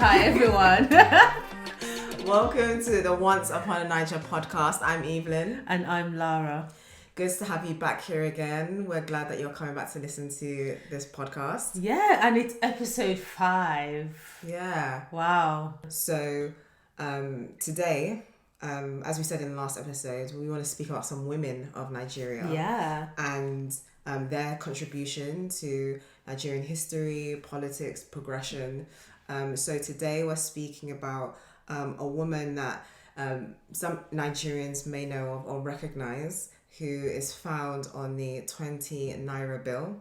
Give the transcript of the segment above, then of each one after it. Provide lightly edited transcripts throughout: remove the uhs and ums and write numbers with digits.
Hi everyone. Welcome to the Once Upon a Niger podcast. I'm Evelyn. And I'm Lara. Good to have you back here again. We're glad that you're coming back to listen to this podcast. Yeah, and it's episode 5. Yeah. Wow. So today, as we said in the last episode, we want to speak about some women of Nigeria. Yeah. And their contribution to Nigerian history, politics, progression. So today we're speaking about a woman that some Nigerians may know of or recognize, who is found on the 20 Naira bill.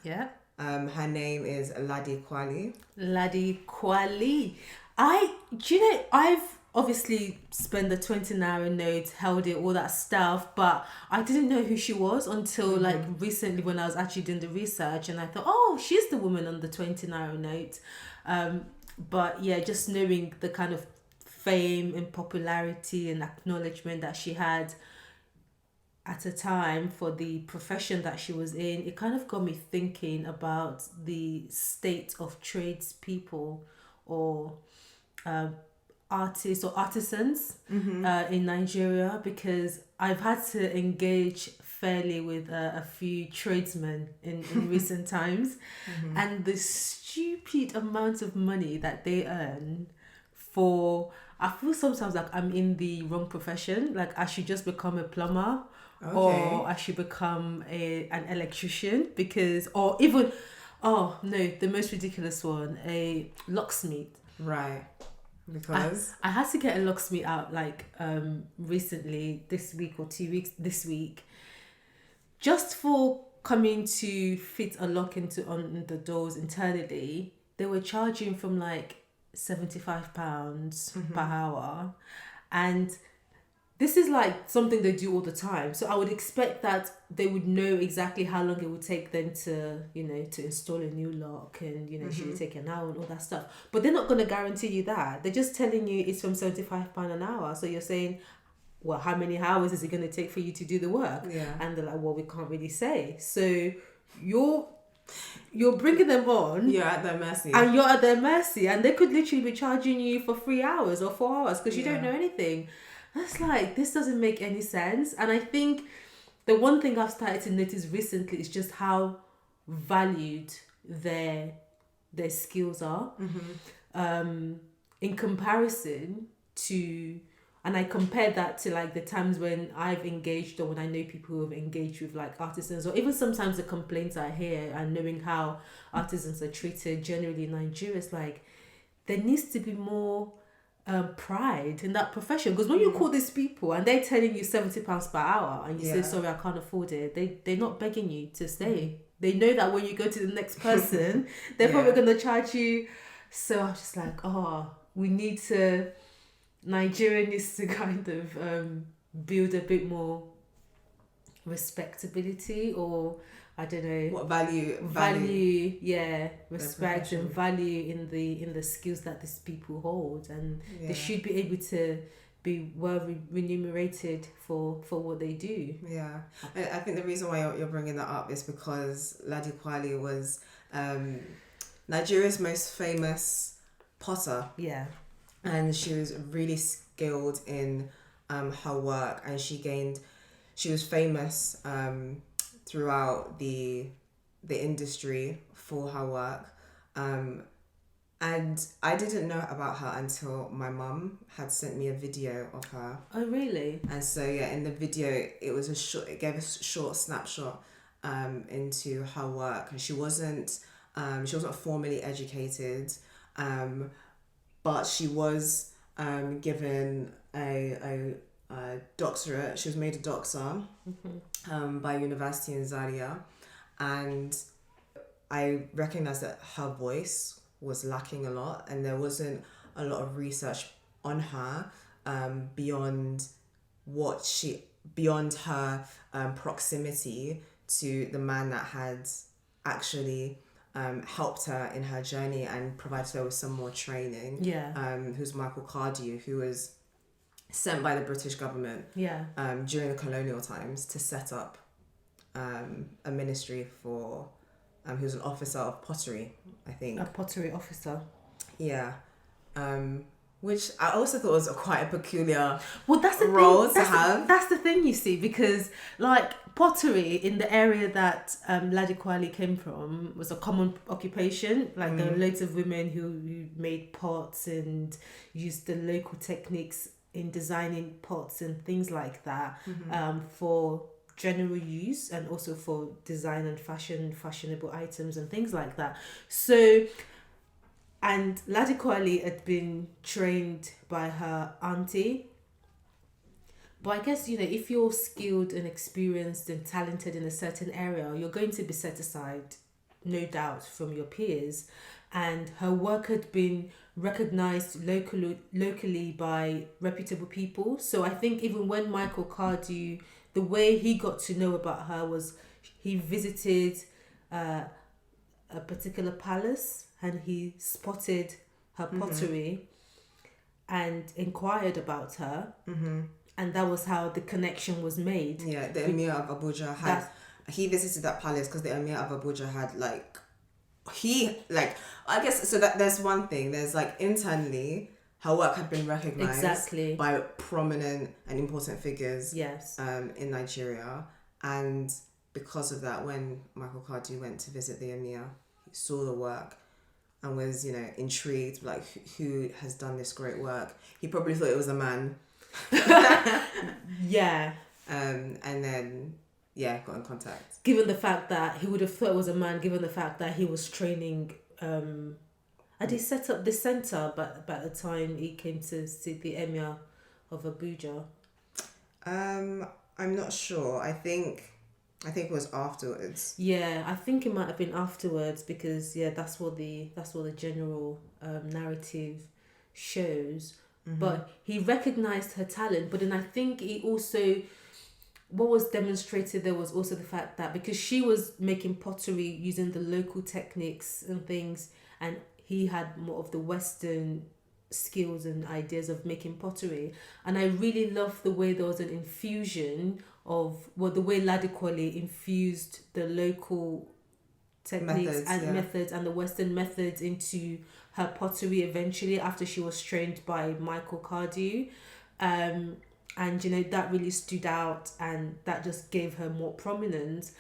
Yeah. Her name is Ladi Kwali. Ladi Kwali. I've obviously spent the 20 Naira note, held it, all that stuff, but I didn't know who she was until like recently when I was actually doing the research, and I thought, oh, she's the woman on the 20 Naira note. But yeah, just knowing the kind of fame and popularity and acknowledgement that she had at a time for the profession that she was in, it kind of got me thinking about the state of tradespeople or artists or artisans in Nigeria, because I've had to engage fairly with a few tradesmen in recent times, and the stupid amount of money that they earn for, I feel sometimes like I'm in the wrong profession, like I should just become a plumber. Okay. Or I should become an electrician, because, or even, oh no, the most ridiculous one, a locksmith. Right. Because I had to get a locksmith out like recently, this week or 2 weeks this week, just for coming to fit a lock on the doors internally. They were charging from like £75 per hour, and this is like something they do all the time. So I would expect that they would know exactly how long it would take them to, to install a new lock, and, should it take an hour and all that stuff. But they're not going to guarantee you that. They're just telling you it's from £75 an hour. So you're saying, well, how many hours is it going to take for you to do the work? Yeah. And they're like, well, we can't really say. So you're bringing them on. You're at their mercy. And you're at their mercy. And they could literally be charging you for 3 hours or 4 hours because you don't know anything. That's like, this doesn't make any sense. And I think the one thing I've started to notice recently is just how valued their skills are. In comparison to, and I compare that to like the times when I've engaged, or when I know people who have engaged with like artisans, or even sometimes the complaints I hear, and knowing how artisans are treated generally in Nigeria. It's like, there needs to be more pride in that profession, because when you call these people and they're telling you £70 per hour and you say, sorry, I can't afford it, they're not begging you to stay. They know that when you go to the next person, they're probably going to charge you. So I'm just like, Nigeria needs to kind of build a bit more respectability, or I don't know what value, respect and value in the skills that these people hold, and they should be able to be well remunerated for what they do. Yeah, I think the reason why you're bringing that up is because Ladi Kwali was Nigeria's most famous potter. Yeah, and she was really skilled in her work, and she was famous throughout the industry for her work, and I didn't know about her until my mum had sent me a video of her. Oh really? And so in the video it gave a short snapshot into her work, and she wasn't formally educated, but she was given a doctorate. She was made a doctor by university in Zaria, and I recognised that her voice was lacking a lot, and there wasn't a lot of research on her beyond her proximity to the man that had actually helped her in her journey and provided her with some more training. Who's Michael Cardew, who was sent by the British government during the colonial times to set up a ministry for he was an officer of pottery, I think. A pottery officer. Yeah. which I also thought was quite a peculiar Well, that's the role thing. to have. That's the thing, you see, because like pottery in the area that Ladi Kwali came from was a common occupation. Like there were loads of women who made pots and used the local techniques in designing pots and things like that for general use and also for design and fashionable items and things like that. So. And Ladi Kwali had been trained by her auntie. But I guess, if you're skilled and experienced and talented in a certain area, you're going to be set aside, no doubt, from your peers. And her work had been recognized locally by reputable people. So I think even when Michael Cardew, the way he got to know about her was he visited a particular palace and he spotted her pottery and inquired about her, and that was how the connection was made. Yeah, the Emir of Abuja he visited that palace because the Emir of Abuja had I guess so that there's one thing, there's internally her work had been recognized by prominent and important figures in Nigeria, and because of that, when Michael Cardew went to visit the Emir, he saw the work and was, intrigued, who has done this great work. He probably thought it was a man. Yeah. And then, got in contact. Given the fact that he would have thought it was a man, given the fact that he was training, and he set up the centre, but by the time he came to see the Emir of Abuja. I'm not sure. I think it was afterwards. Yeah, I think it might have been afterwards because that's what the general narrative shows. But he recognized her talent, but then I think he also, what was demonstrated there was also the fact that because she was making pottery using the local techniques and things, and he had more of the Western skills and ideas of making pottery, and I really loved the way there was an infusion of the way Ladi Kwali infused the local techniques methods and the Western methods into her pottery eventually after she was trained by Michael Cardew, and that really stood out and that just gave her more prominence.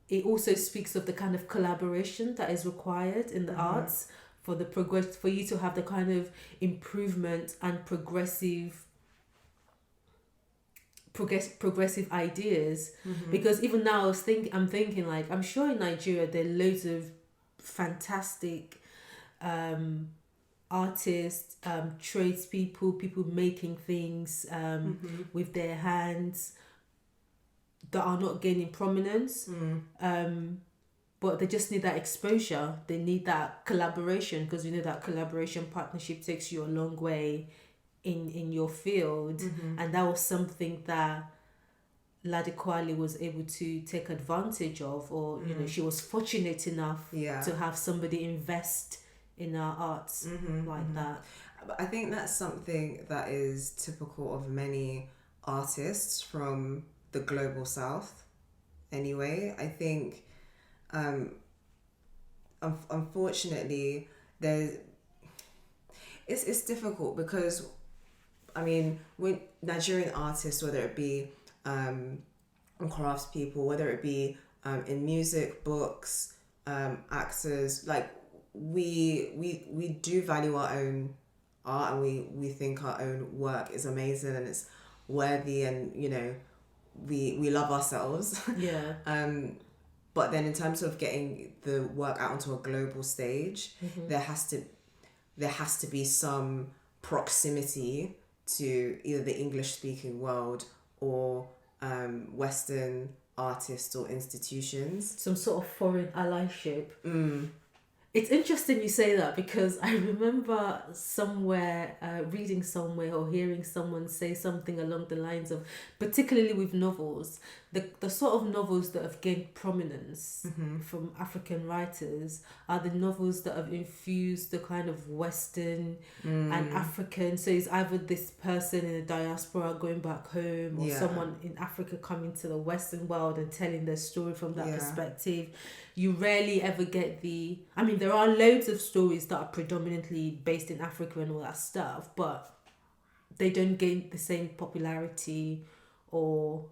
It also speaks of the kind of collaboration that is required in the arts for you to have the kind of improvement and progressive ideas, because even now I'm thinking I'm sure in Nigeria there are loads of fantastic artists, tradespeople, people making things with their hands that are not gaining prominence, but they just need that exposure. They need that collaboration, because that collaboration partnership takes you a long way in your field, and that was something that Ladi Kwali was able to take advantage of, or she was fortunate enough to have somebody invest in our arts that. But I think that's something that is typical of many artists from the global south anyway. I think unfortunately it's difficult because when Nigerian artists, whether it be crafts people, whether it be in music, books, actors, we do value our own art, and we think our own work is amazing and it's worthy, and we love ourselves. But then in terms of getting the work out onto a global stage, there has to be some proximity to either the English speaking world or Western artists or institutions. Some sort of foreign allyship. It's interesting you say that, because I remember somewhere, reading somewhere or hearing someone say something along the lines of, particularly with novels, the sort of novels that have gained prominence from African writers are the novels that have infused the kind of Western and African. So it's either this person in the diaspora going back home, or someone in Africa coming to the Western world and telling their story from that perspective. You rarely ever get there are loads of stories that are predominantly based in Africa and all that stuff, but they don't gain the same popularity, or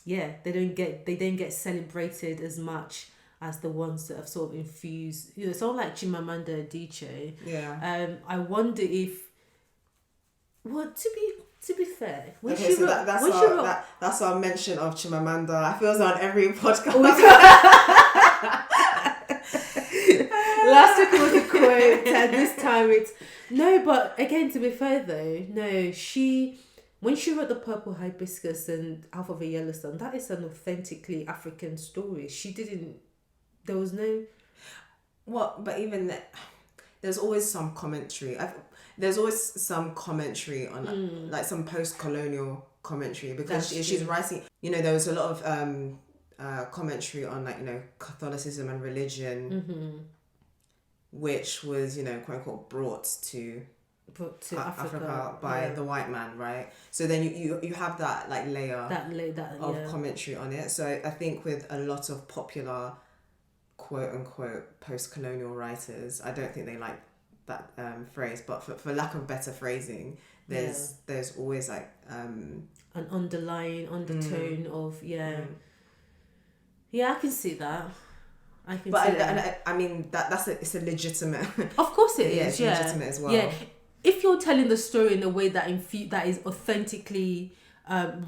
they don't get celebrated as much as the ones that have sort of infused, someone like Chimamanda Adichie. I wonder if, to be fair, that's our mention of Chimamanda. I feel it's on every podcast. Last week it was a quote, and this time it's no. But again, to be fair though, no, when she wrote The Purple Hibiscus and Half of a Yellowstone, that is an authentically African story. There was no... But even there's always some commentary. There's always some commentary on like some post-colonial commentary, because she's writing, there was a lot of commentary on Catholicism and religion, which was, quote unquote, brought to Africa by the white man, right? So then you have that layer of commentary on it. So I think with a lot of popular quote unquote post-colonial writers, I don't think they like that phrase, but for lack of better phrasing, there's always an underlying undertone of I can see that. It's a legitimate. Of course it is. It's legitimate as well. Yeah, if you're telling the story in a way that that is authentically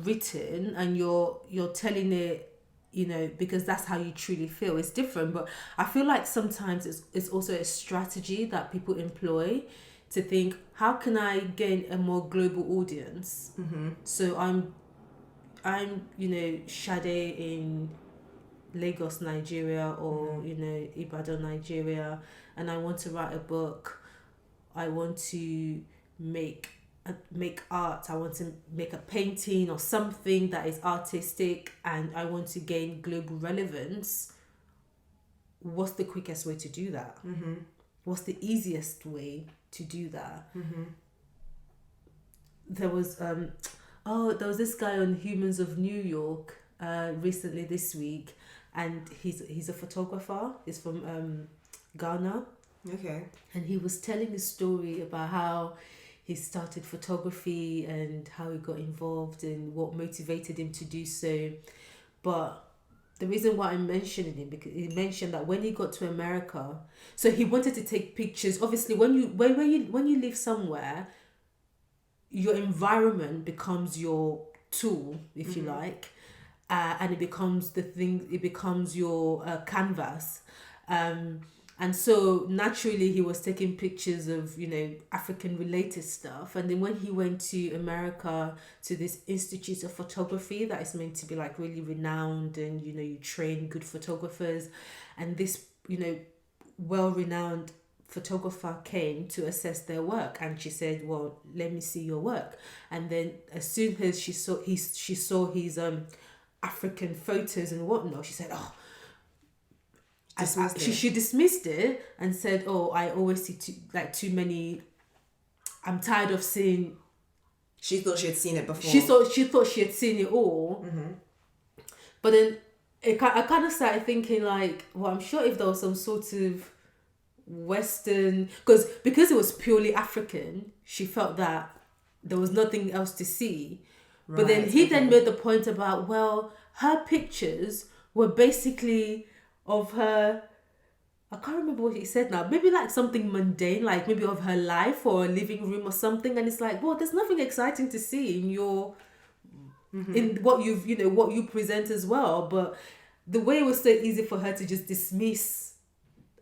written, and you're telling it, because that's how you truly feel, it's different. But I feel like sometimes it's also a strategy that people employ to think, how can I gain a more global audience? So I'm Sade in Lagos, Nigeria, or Ibadan, Nigeria, and I want to write a book. I want to make art. I want to make a painting or something that is artistic, and I want to gain global relevance. What's the quickest way to do that? What's the easiest way to do that? There was this guy on Humans of New York recently this week, and he's a photographer. He's from Ghana. Okay. And he was telling a story about how he started photography and how he got involved and what motivated him to do so. But the reason why I'm mentioning him, because he mentioned that when he got to America, so he wanted to take pictures. Obviously, when you live somewhere, your environment becomes your tool, if you like, and it becomes the thing. It becomes your canvas. And so naturally he was taking pictures of, African related stuff. And then when he went to America to this Institute of Photography that is meant to be really renowned, and, you train good photographers, and this, well-renowned photographer came to assess their work, and she said, well, let me see your work. And then as soon as she saw his African photos and whatnot, she said, she dismissed it and said, I always see too many. I'm tired of seeing. She thought she had seen it before. She thought she had seen it all. But then I kind of started thinking I'm sure if there was some sort of Western, because it was purely African, she felt that there was nothing else to see. Right, but then he then made the point about, her pictures were basically of her, I can't remember what he said now, maybe something mundane, maybe of her life or a living room or something, and it's there's nothing exciting to see in your in what what you present as well. But the way it was so easy for her to just dismiss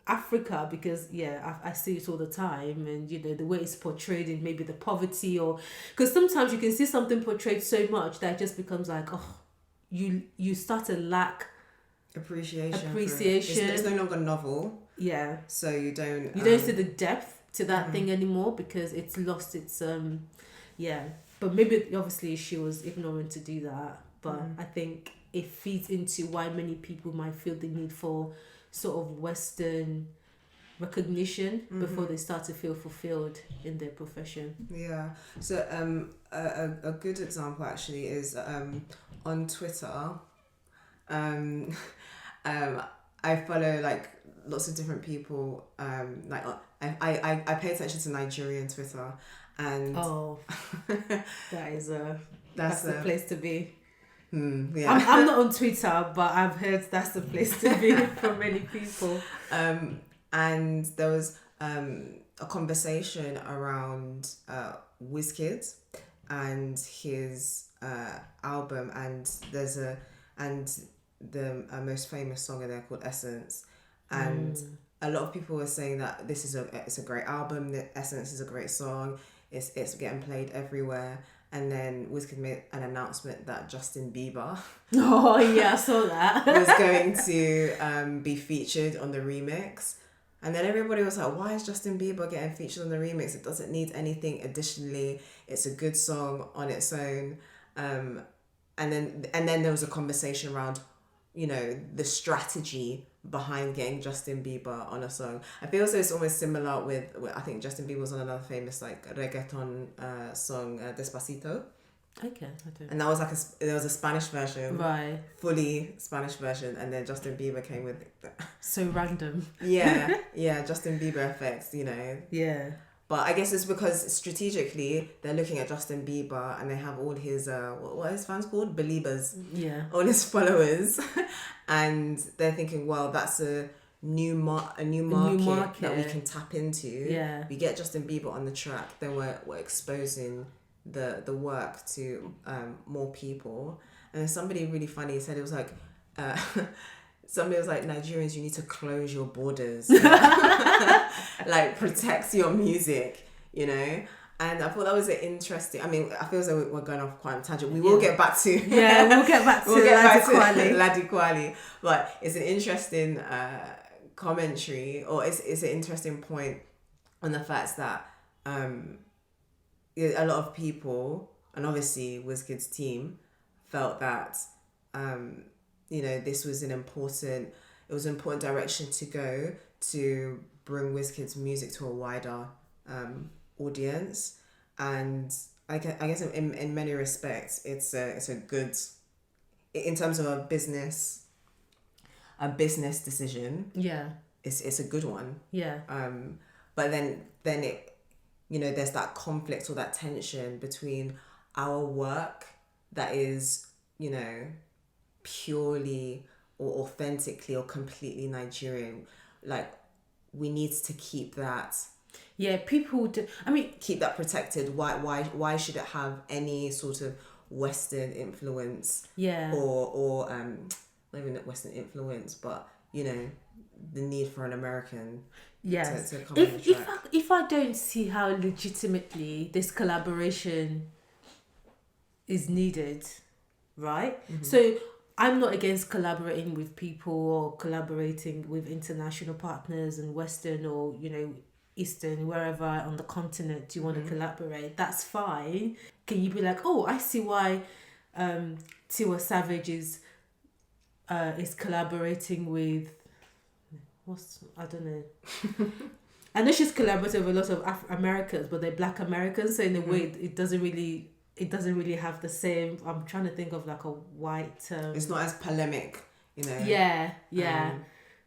Africa, because I see it all the time, and the way it's portrayed in maybe the poverty, or because sometimes you can see something portrayed so much that it just becomes you start to lack appreciation. It's no longer novel. Yeah. So you don't see the depth to that thing anymore, because it's lost its But maybe obviously she was ignorant to do that. but I think it feeds into why many people might feel the need for sort of Western recognition before they start to feel fulfilled in their profession. Yeah. So a good example actually is on Twitter. I follow like lots of different people. Like I pay attention to Nigerian Twitter, and that's the place to be. Yeah. I'm not on Twitter, but I've heard that's the place to be for many people. And there was a conversation around Wizkid and his album, and there's the most famous song in there called Essence, and a lot of people were saying that it's a great album. That Essence is a great song. It's getting played everywhere. And then Wizkid made an announcement that Justin Bieber Oh yeah, I saw that. was going to be featured on the remix. And then everybody was like, why is Justin Bieber getting featured on the remix? It doesn't need anything additionally. It's a good song on its own. And then there was a conversation around, you know, the strategy behind getting Justin Bieber on a song. I feel so it's almost similar with I think Justin Bieber was on another famous like reggaeton song, Despacito. Okay, I don't. And that was like there was a Spanish version, Right. fully Spanish version, and then Justin Bieber came with So random. yeah, Justin Bieber effects, you know. Yeah. But I guess it's because strategically they're looking at Justin Bieber and they have all his what are his fans called? Beliebers. Yeah. All his followers, and they're thinking, well, that's a new market that we can tap into. Yeah. We get Justin Bieber on the track, then we're exposing the work to more people. And then somebody really funny said, it was like somebody was like, Nigerians, you need to close your borders. Like protect your music, you know. And I thought that was an interesting. I mean, I feel as though we're going off quite on a tangent. We will get back to. Yeah, we'll get back to Ladi Kwali. Ladi Kwali, but it's an interesting commentary, or it's an interesting point on the fact that a lot of people, and obviously Wizkid's team, felt that you know, this was an important direction to go to bring Wizkid's music to a wider audience. And I guess in many respects it's a good, in terms of a business decision. Yeah. It's a good one. Yeah. But then it, you know, there's that conflict or that tension between our work that is, you know, purely or authentically or completely Nigerian. Like, we need to keep that. Yeah, people do. I mean, keep that protected. Why should it have any sort of Western influence? Yeah. Or not even Western influence, but, you know, the need for an American. Yes. To come on the track. If I don't see how legitimately this collaboration is needed, right? Mm-hmm. So I'm not against collaborating with people or collaborating with international partners and Western or, you know, Eastern, wherever on the continent you want to collaborate. That's fine. Can you be like, oh, I see why Tiwa Savage is collaborating with I don't know. I know she's collaborated with a lot of Americans, but they're Black Americans, so in a way it doesn't really have the same. I'm trying to think of like a white it's not as polemic, you know. Yeah.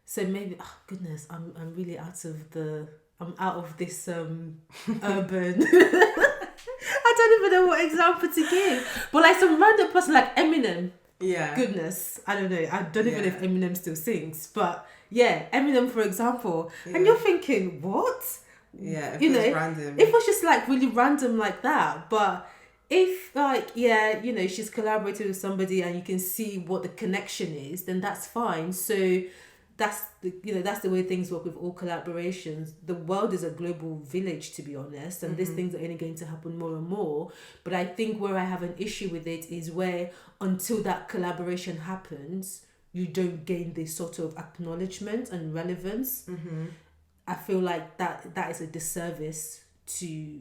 So maybe, oh goodness, I'm really out of this urban I don't even know what example to give. But like some random person like Eminem. Yeah. Goodness. I don't know. I don't even know if Eminem still sings. But yeah, Eminem, for example. Yeah. And you're thinking, what? Yeah, you know, random. If it was just like really random like that. But if like, yeah, you know, she's collaborated with somebody and you can see what the connection is, then that's fine. So that's the way things work with all collaborations. The world is a global village, to be honest, and these things are only going to happen more and more. But I think where I have an issue with it is where until that collaboration happens, you don't gain this sort of acknowledgement and relevance. I feel like that is a disservice to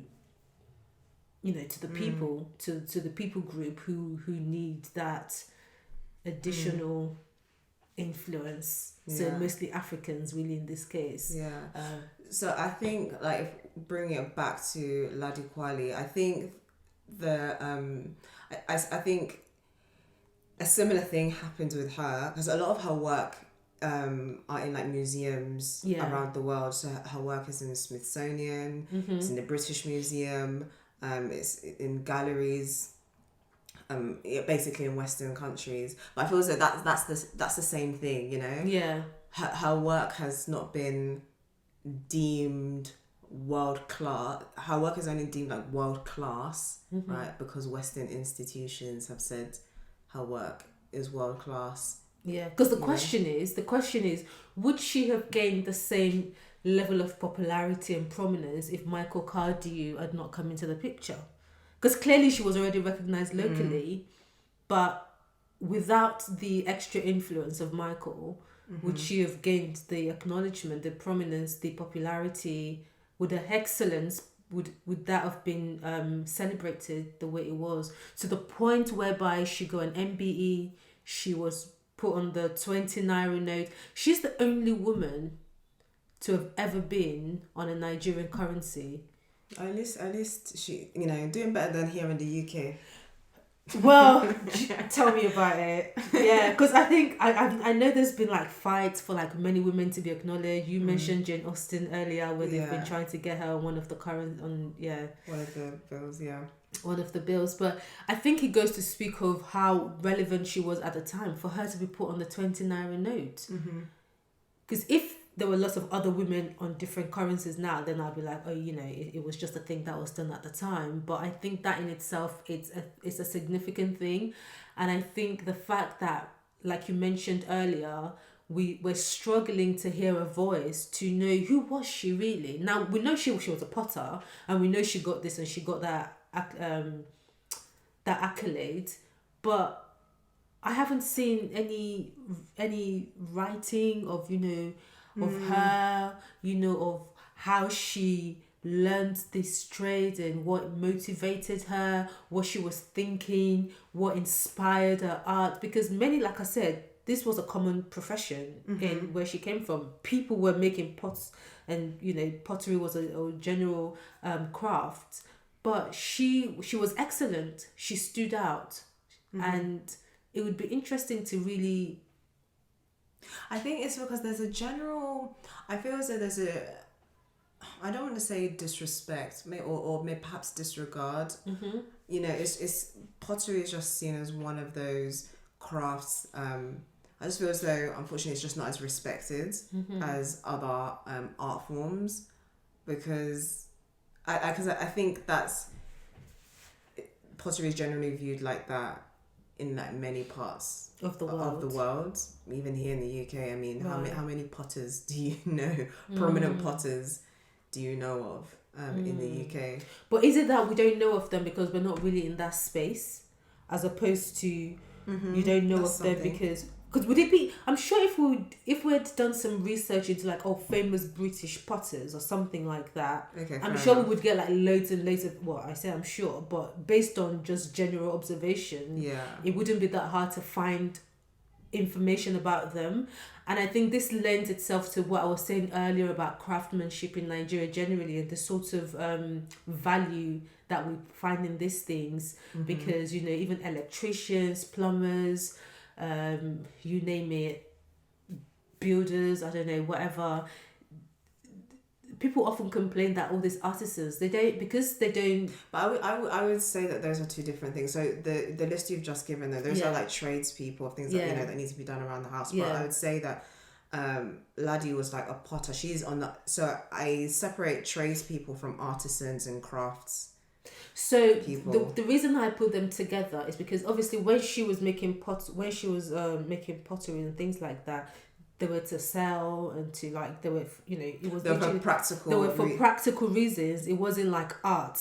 to the people, to the people group who need that additional influence. So mostly Africans, really, in this case. Yeah. So I think, like, if bringing it back to Ladi Kwali, I think I think a similar thing happened with her, because a lot of her work are in like museums around the world. So her work is in the Smithsonian, it's in the British Museum, it's in galleries, basically in Western countries. But I feel as though that's the same thing, Yeah. Her work has not been deemed world class. Her work is only deemed like world class, right? Because Western institutions have said her work is world class. Yeah, because the question is, would she have gained the same level of popularity and prominence if Michael Cardew had not come into the picture? Because clearly she was already recognized locally, but without the extra influence of Michael, would she have gained the acknowledgement, the prominence, the popularity, would her excellence, would that have been celebrated the way it was, to the point whereby she got an MBE, she was put on the 20 Naira note. She's the only woman to have ever been on a Nigerian currency. At least she, doing better than here in the UK. Well, tell me about it. Yeah, because I think I know there's been like fights for like many women to be acknowledged. You mentioned Jane Austen earlier, where they've been trying to get her on one of the current one of the bills, one of the bills. But I think it goes to speak of how relevant she was at the time for her to be put on the 20 Naira note. Because if there were lots of other women on different currencies now, then I'd be like, oh, it was just a thing that was done at the time. But I think that in itself, it's a significant thing. And I think the fact that, like you mentioned earlier, we're struggling to hear a voice, to know who was she really. Now, we know she was a potter, and we know she got this and she got that accolade, but I haven't seen any writing of of her, of how she learned this trade and what motivated her, what she was thinking, what inspired her art. Because many, like I said, this was a common profession in where she came from. People were making pots, and pottery was a general craft. But she was excellent. She stood out, and it would be interesting to really. I think it's because there's a general. I feel as though there's a. I don't want to say disrespect, or perhaps disregard. It's pottery is just seen as one of those crafts. I just feel as though, unfortunately, it's just not as respected as other art forms, because I think that's pottery is generally viewed like that in like many parts of the world, even here in the UK. I mean, how many potters do you know? Prominent potters do you know of in the UK? But is it that we don't know of them because we're not really in that space, as opposed to you don't know of them because would it be? I'm sure if we had done some research into like famous British potters or something like that, I'm sure we would get like loads and loads of. Well, I say I'm sure, but based on just general observation, it wouldn't be that hard to find information about them. And I think this lends itself to what I was saying earlier about craftsmanship in Nigeria generally, and the sort of value that we find in these things, because even electricians, plumbers, you name it, builders, I don't know, whatever, people often complain that all these artisans, they don't. But I would say that those are two different things. So the list you've just given, those are like tradespeople, things that that need to be done around the house. But I would say that Ladi was like a potter. She's on the. So I separate tradespeople from artisans and crafts. So the reason I put them together is because obviously when she was making making pottery and things like that, they were to sell and to it was for practical. They were for practical reasons. It wasn't like art.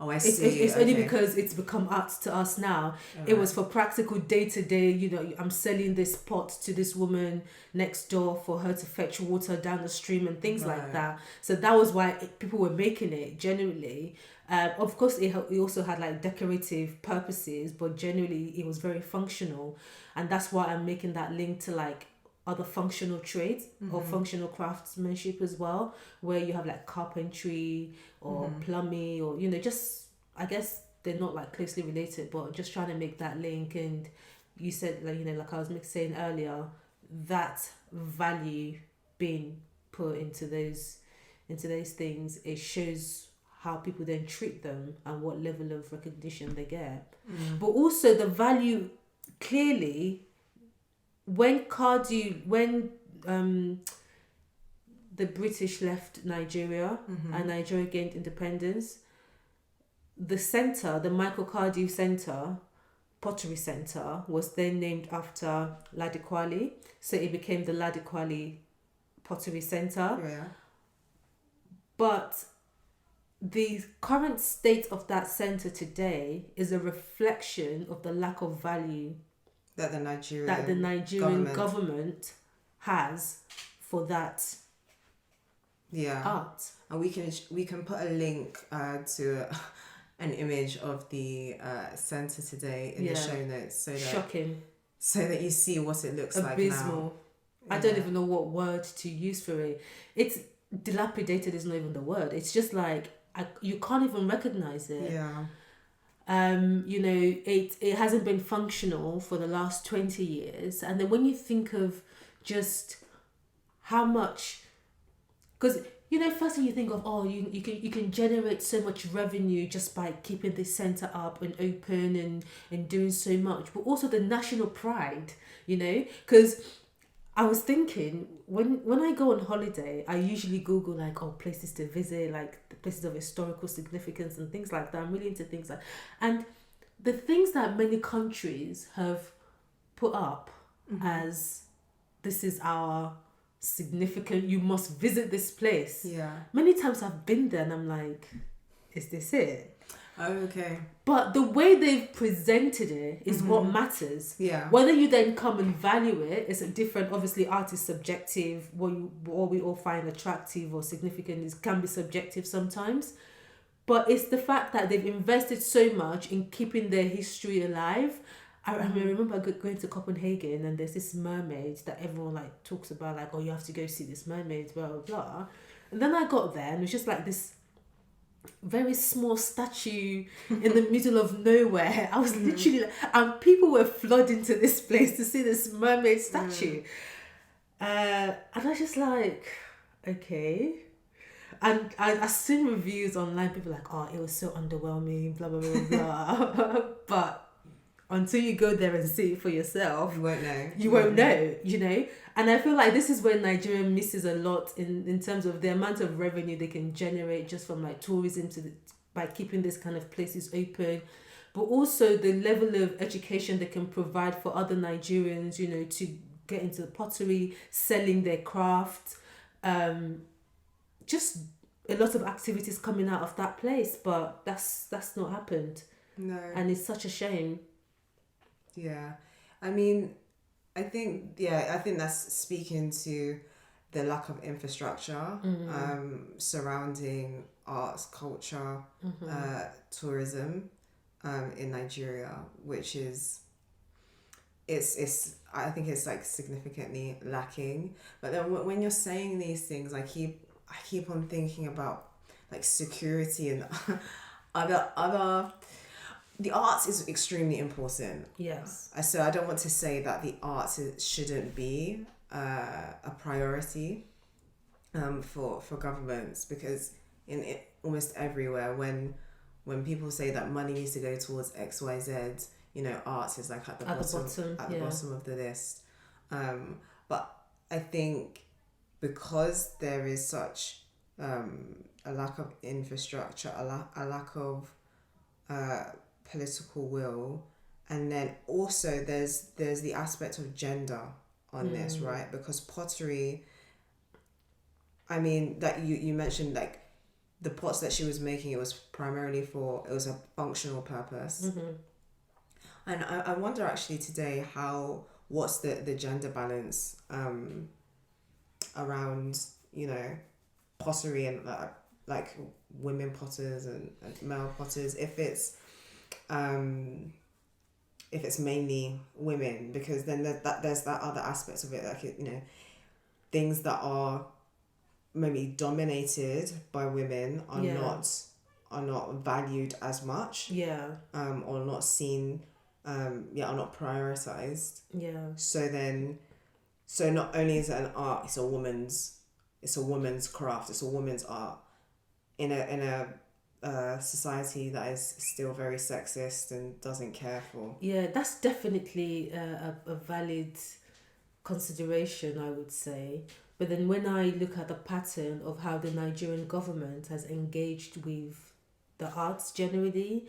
Oh, I It's, see. it's only Okay. because it's become art to us now. All It was right. for practical day to day, you know, I'm selling this pot to this woman next door for her to fetch water down the stream and things like Right. that. So that was why people were making it generally. Of course, it also had like decorative purposes, but generally it was very functional. And that's why I'm making that link to like other functional trades or functional craftsmanship as well, where you have like carpentry or plumbing, or you know, just I guess they're not like closely related, but just trying to make that link. And you said, like, you know, like I was saying earlier, that value being put into those things, it shows how people then treat them and what level of recognition they get. But also the value, clearly, when the British left Nigeria and Nigeria gained independence, the Michael Cardew Centre, Pottery Centre, was then named after Ladi Kwali. So it became the Ladi Kwali Pottery Centre. Yeah. But the current state of that centre today is a reflection of the lack of value That the Nigerian government has for that art. And we can put a link to an image of the center today in the show notes, Shocking. so that you see what it looks like now. Abysmal. I don't even know what word to use for it. It's dilapidated is not even the word. It's just like you can't even recognize it. Yeah. You know, it hasn't been functional for the last 20 years. And then when you think of just how much, because you know, first thing you think of, oh, you can generate so much revenue just by keeping this center up and open and doing so much, but also the national pride, you know, because I was thinking when I go on holiday, I usually Google like, oh, places to visit, like the places of historical significance and things like that. I'm really into things like, and the things that many countries have put up as this is our significant, you must visit this place. Yeah. Many times I've been there and I'm like, is this it? Oh, okay. But the way they've presented it is what matters. Yeah. Whether you then come and value it is a different. Obviously, art is subjective. What we all find attractive or significant is can be subjective sometimes. But it's the fact that they've invested so much in keeping their history alive. I remember going to Copenhagen and there's this mermaid that everyone like talks about, like, oh, you have to go see this mermaid, blah blah blah. And then I got there and it was just like this very small statue in the middle of nowhere. I was literally like, and people were flooding to this place to see this mermaid statue. And I was just like, okay. And I've seen reviews online, people like, oh, it was so underwhelming, blah, blah, blah, blah. But until you go there and see it for yourself, You won't know. you won't know, you know. And I feel like this is where Nigeria misses a lot in terms of the amount of revenue they can generate just from like tourism by keeping this kind of places open, but also the level of education they can provide for other Nigerians, you know, to get into pottery, selling their craft, just a lot of activities coming out of that place. But that's not happened. No. And it's such a shame. Yeah. I mean, I think that's speaking to the lack of infrastructure surrounding arts, culture, tourism in Nigeria, which is I think it's like significantly lacking. But then when you're saying these things, I keep on thinking about like security and other. The arts is extremely important. Yes. So I don't want to say that the arts shouldn't be a priority for governments, because in almost everywhere when people say that money needs to go towards XYZ, you know, arts is like at the bottom of the list. But I think because there is such a lack of infrastructure, a lack of political will, and then also there's the aspect of gender on this, right? Because pottery, I mean, that you mentioned, like the pots that she was making, it was a functional purpose. And I wonder actually today what's the gender balance around, you know, pottery and like women potters and male potters, if it's mainly women, because then there's that other aspect of it, like, you know, things that are maybe dominated by women are not valued as much, or not seen, are not prioritized. So not only is it an art, it's a woman's craft, it's a woman's art in a society that is still very sexist and doesn't care for. Yeah, that's definitely a valid consideration, I would say. But then when I look at the pattern of how the Nigerian government has engaged with the arts generally,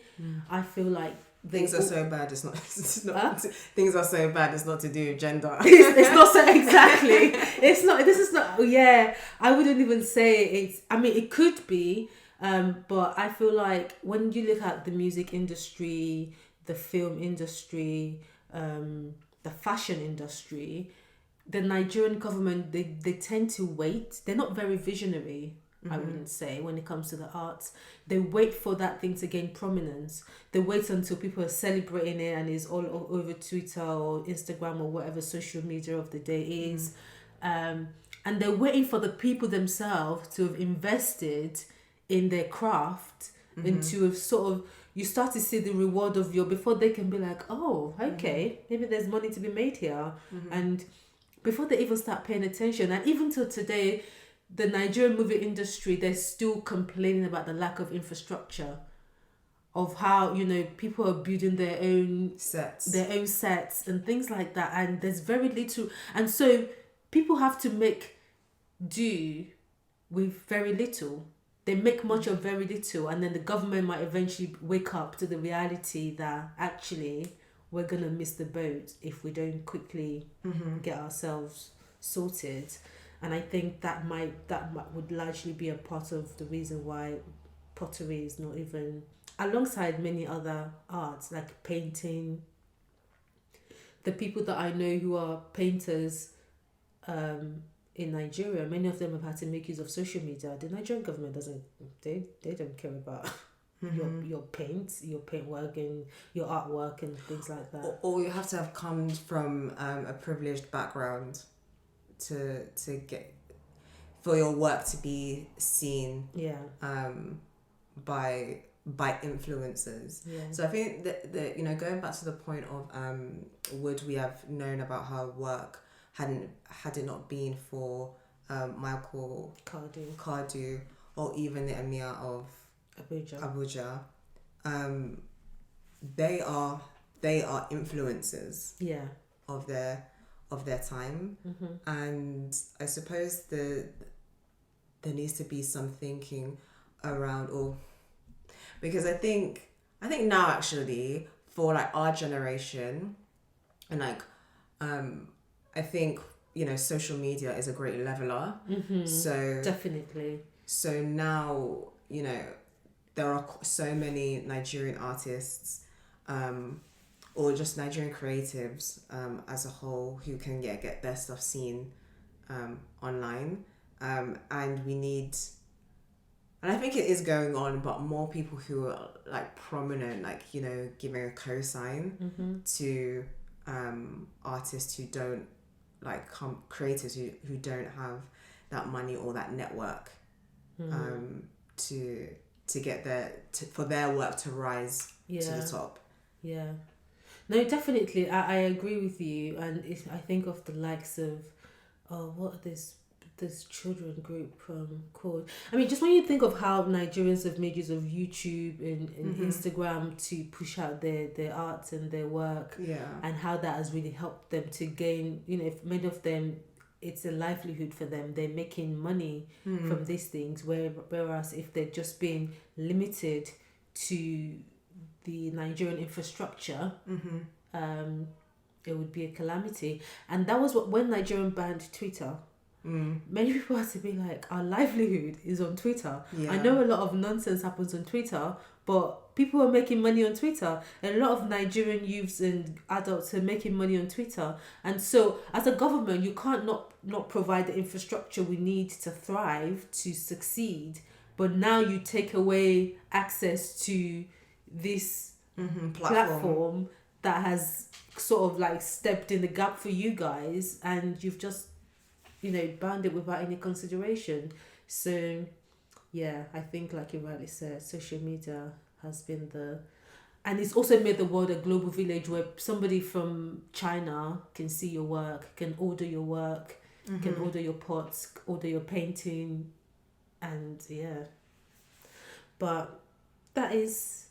I feel like things are so bad. It's not. Things are so bad. It's not to do with gender. It's not so exactly. It's not. This is not. Yeah, I wouldn't even say it's. I mean, it could be. But I feel like when you look at the music industry, the film industry, the fashion industry, the Nigerian government, they tend to wait. They're not very visionary, I wouldn't say, when it comes to the arts. They wait for that thing to gain prominence. They wait until people are celebrating it and it's all over Twitter or Instagram or whatever social media of the day is. And they're waiting for the people themselves to have invested in their craft and to have sort of, you start to see the reward of before they can be like, oh, okay, maybe there's money to be made here. And before they even start paying attention, and even till today, the Nigerian movie industry, they're still complaining about the lack of infrastructure, of how, you know, people are building their own sets and things like that, and there's very little, and so people have to make do with very little. They make much of very little, and then the government might eventually wake up to the reality that actually we're gonna miss the boat if we don't quickly get ourselves sorted. And I think that would largely be a part of the reason why pottery is not even, alongside many other arts like painting. The people that I know who are painters in Nigeria, many of them have had to make use of social media. The Nigerian government they don't care about your paintwork and your artwork and things like that. Or you have to have come from a privileged background to get for your work to be seen by influencers. So I think that you know, going back to the point of would we have known about her work had it not been for Michael Cardew or even the Emir of Abuja, they are influencers of their time, and I suppose there needs to be some thinking around, or because I think now actually for like our generation, and like I think, you know, social media is a great leveler. So definitely. So now, you know, there are so many Nigerian artists, or just Nigerian creatives as a whole, who can get their stuff seen online, and we need, and I think it is going on, but more people who are like prominent, like, you know, giving a cosign to artists who don't like creators who don't have that money or that network to get for their work to rise to the top. No, definitely, I agree with you, and I think of the likes of what are this children group called? I mean, just when you think of how Nigerians have made use of YouTube and Instagram to push out their arts and their work, and how that has really helped them to gain, you know, if many of them, it's a livelihood for them, they're making money from these things, whereas if they're just being limited to the Nigerian infrastructure, it would be a calamity. And that was when Nigerian banned Twitter. Many people have to be like, our livelihood is on Twitter. Yeah. I know a lot of nonsense happens on Twitter, but people are making money on Twitter. A lot of Nigerian youths and adults are making money on Twitter. And so as a government, you can't not provide the infrastructure we need to thrive, to succeed. But now you take away access to this platform that has sort of like stepped in the gap for you guys, and you've just, banned it without any consideration. So yeah, I think like you rightly said, social media has been and it's also made the world a global village where somebody from China can see your work, can order your work, can order your pots, order your painting, and yeah. But that is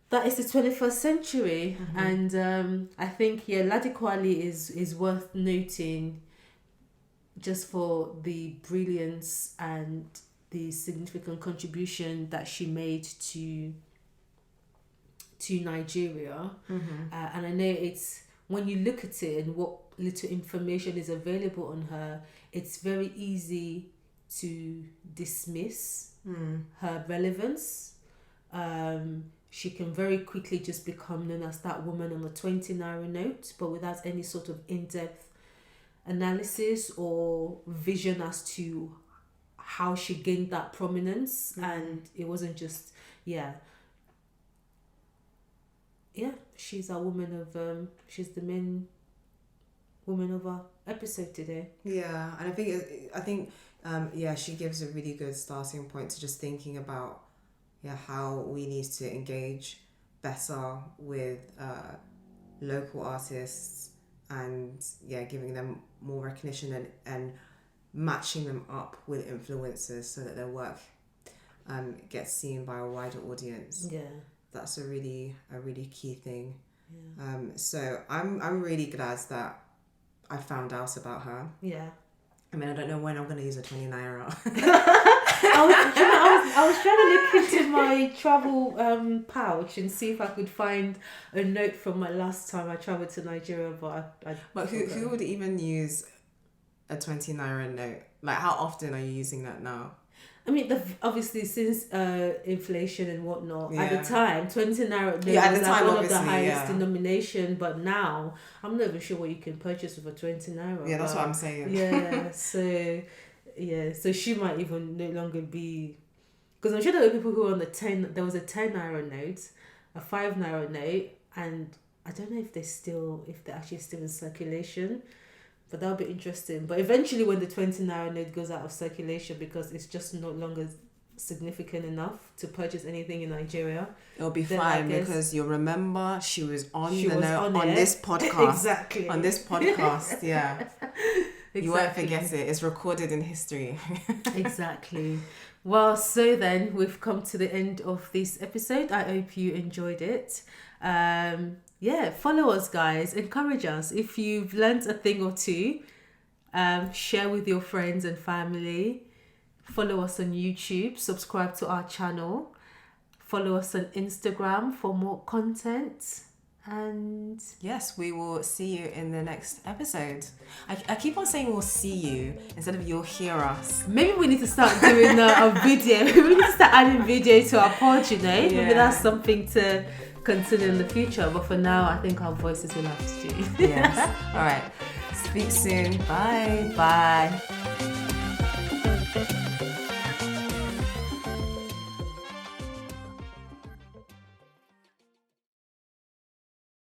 the 21st century, and I think Ladi Kwali is worth noting, just for the brilliance and the significant contribution that she made to Nigeria. And I know it's, when you look at it and what little information is available on her, it's very easy to dismiss her relevance. She can very quickly just become known as that woman on the 20 Naira note, but without any sort of in-depth analysis or vision as to how she gained that prominence. And it wasn't just she's our woman of she's the main woman of our episode today. Yeah, and I think she gives a really good starting point to just thinking about how we need to engage better with local artists, and giving them more recognition and matching them up with influencers so that their work gets seen by a wider audience. That's a really key thing. So I'm really glad that I found out about her. I mean, I don't know when I'm going to use a 20 Naira. I was trying to look into my travel pouch and see if I could find a note from my last time I travelled to Nigeria, but who would even use a 20 Naira note? Like, how often are you using that now? I mean, obviously since inflation and whatnot, at the time, 20 Naira was like one of the highest denomination, but now I'm not even sure what you can purchase with a 20 Naira. Yeah, that's what I'm saying. So she might even no longer be, because I'm sure there were people who were on there was a 10 Naira note, a 5 Naira note, and I don't know if they're actually still in circulation. But that'll be interesting. But eventually when the 20 Naira note goes out of circulation because it's just no longer significant enough to purchase anything in Nigeria, it'll be fine, because you'll remember she was on this podcast. Exactly. On this podcast, Exactly. You won't forget it. It's recorded in history. Exactly. Well, so then we've come to the end of this episode. I hope you enjoyed it. Follow us, guys. Encourage us. If you've learnt a thing or two, share with your friends and family. Follow us on YouTube. Subscribe to our channel. Follow us on Instagram for more content. And yes, we will see you in the next episode. I keep on saying we'll see you instead of you'll hear us. Maybe we need to start doing a video. We need to start adding video to our pod, Maybe that's something to consider in the future, but for now I think our voices will have to do. Yes. All right, speak soon. Bye.